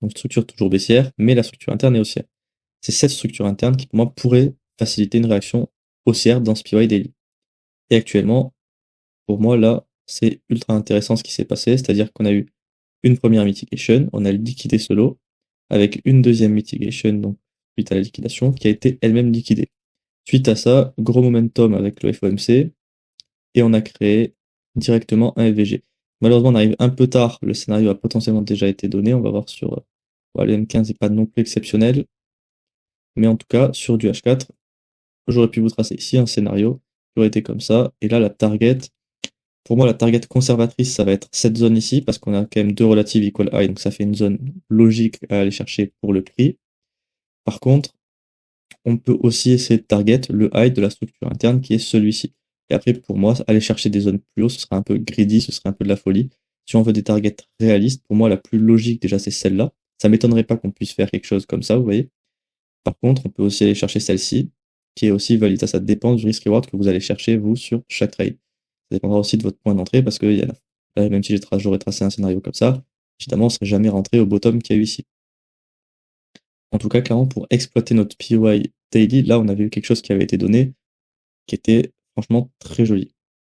donc structure toujours baissière, mais la structure interne est haussière. C'est cette structure interne qui, pour moi, pourrait faciliter une réaction haussière dans SPY Daily. Et actuellement, pour moi, là, c'est ultra intéressant ce qui s'est passé, c'est-à-dire qu'on a eu une première mitigation, on a liquidé ce lot, avec une deuxième mitigation, donc suite à la liquidation, qui a été elle-même liquidée. Suite à ça, gros momentum avec le FOMC, et on a créé directement un FVG. Malheureusement, on arrive un peu tard, le scénario a potentiellement déjà été donné, on va voir sur le M15 n'est pas non plus exceptionnel, mais en tout cas, sur du H4, j'aurais pu vous tracer ici un scénario qui aurait été comme ça, et là, la target, pour moi, la target conservatrice, ça va être cette zone ici, parce qu'on a quand même deux relatives equal high, donc ça fait une zone logique à aller chercher pour le prix. Par contre, on peut aussi essayer de target le high de la structure interne qui est celui-ci. Et après, pour moi, aller chercher des zones plus hautes, ce serait un peu greedy, ce serait un peu de la folie. Si on veut des targets réalistes, pour moi, la plus logique déjà, c'est celle-là. Ça m'étonnerait pas qu'on puisse faire quelque chose comme ça, vous voyez. Par contre, on peut aussi aller chercher celle-ci, qui est aussi valide. Ça dépend du risk-reward que vous allez chercher, vous, sur chaque trade. Ça dépendra aussi de votre point d'entrée, parce que là, même si j'aurais tracé un scénario comme ça, évidemment, on ne serait jamais rentré au bottom qu'il y a eu ici. En tout cas, clairement, pour exploiter notre PY daily, là, on avait eu quelque chose qui avait été donné, qui était franchement très joli.